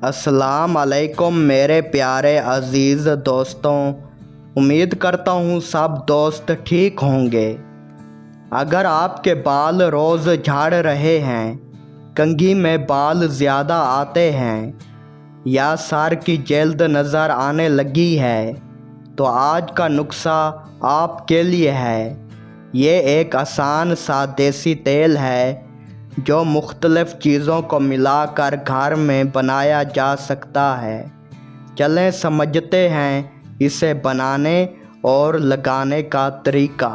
अस्सलाम अलैकुम मेरे प्यारे अज़ीज़ दोस्तों। उम्मीद करता हूँ सब दोस्त ठीक होंगे। अगर आपके बाल रोज़ झाड़ रहे हैं, कंघी में बाल ज़्यादा आते हैं या सर की जल्द नज़र आने लगी है, तो आज का नुस्खा आपके लिए है। ये एक आसान सा देसी तेल है जो मुख्तलिफ़ चीज़ों को मिलाकर घर में बनाया जा सकता है। चलें समझते हैं इसे बनाने और लगाने का तरीका।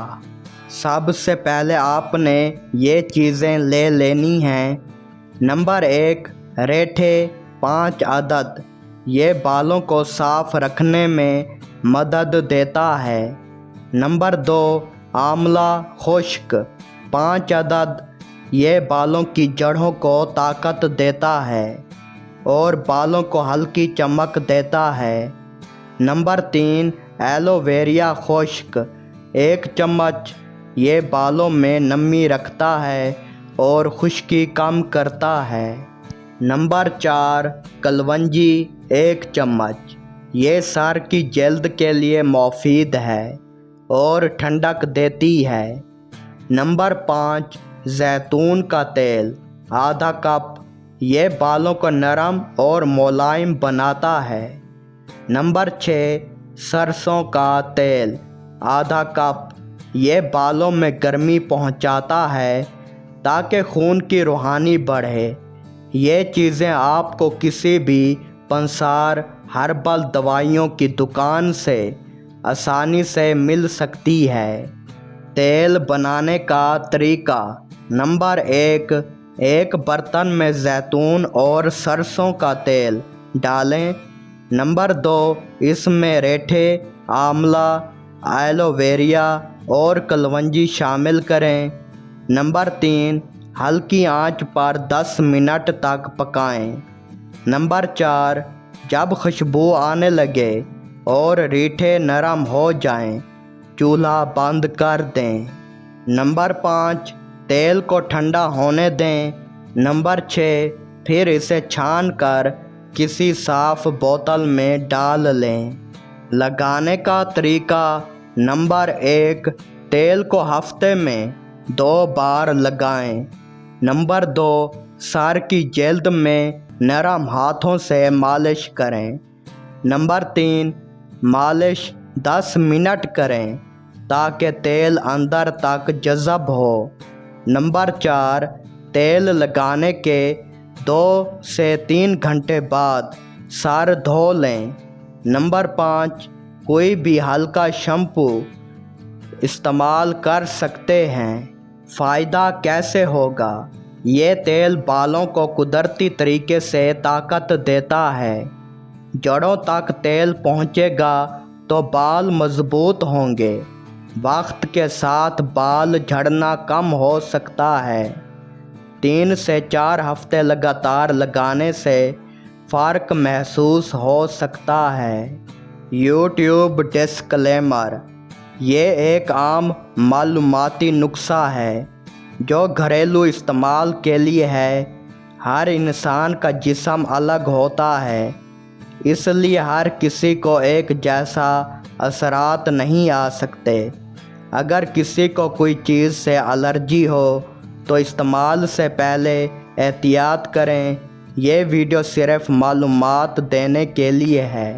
सबसे पहले आपने ये चीज़ें ले लेनी हैं। नंबर 1, रेठे 5 अदद। ये बालों को साफ़ रखने में मदद देता है। नंबर 2, आंवला खुश्क 5 अदद। ये बालों की जड़ों को ताकत देता है और बालों को हल्की चमक देता है। नंबर 3, एलोवेरा खुश्क 1 चम्मच। ये बालों में नमी रखता है और खुश्की कम करता है। नंबर 4, कलवंजी 1 चम्मच। ये सर की जल्द के लिए मुफीद है और ठंडक देती है। नंबर 5, जैतून का तेल आधा कप। ये बालों को नरम और मुलायम बनाता है। नंबर 6, सरसों का तेल आधा कप। ये बालों में गर्मी पहुंचाता है ताकि खून की रूहानी बढ़े। ये चीज़ें आपको किसी भी पंसार हर्बल दवाइयों की दुकान से आसानी से मिल सकती है। तेल बनाने का तरीका। नंबर 1, एक बर्तन में जैतून और सरसों का तेल डालें। नंबर 2, इसमें रेठे, आंवला, एलोवेरा और कलवंजी शामिल करें। नंबर 3, हल्की आंच पर 10 मिनट तक पकाएं। नंबर 4, जब खुशबू आने लगे और रीठे नरम हो जाएं, चूल्हा बंद कर दें। नंबर 5, तेल को ठंडा होने दें। नंबर 6, फिर इसे छान कर किसी साफ़ बोतल में डाल लें। लगाने का तरीका। नंबर 1, तेल को हफ्ते में 2 बार लगाएं। नंबर 2, सर की जल्द में नरम हाथों से मालिश करें। नंबर 3, मालिश 10 मिनट करें ताकि तेल अंदर तक जज़ब हो। नंबर 4, तेल लगाने के 2 से 3 घंटे बाद सर धो लें। नंबर 5, कोई भी हल्का शैम्पू इस्तेमाल कर सकते हैं। फ़ायदा कैसे होगा? ये तेल बालों को कुदरती तरीके से ताकत देता है। जड़ों तक तेल पहुँचेगा तो बाल मज़बूत होंगे। वक्त के साथ बाल झड़ना कम हो सकता है। 3 से 4 हफ्ते लगातार लगाने से फ़र्क महसूस हो सकता है। YouTube disclaimer. ये एक आम मालूमाती नुस्खा है जो घरेलू इस्तेमाल के लिए है। हर इंसान का जिस्म अलग होता है, इसलिए हर किसी को एक जैसा असरात नहीं आ सकते। अगर किसी को कोई चीज़ से एलर्जी हो तो इस्तेमाल से पहले एहतियात करें। ये वीडियो सिर्फ़ मालूमात देने के लिए है।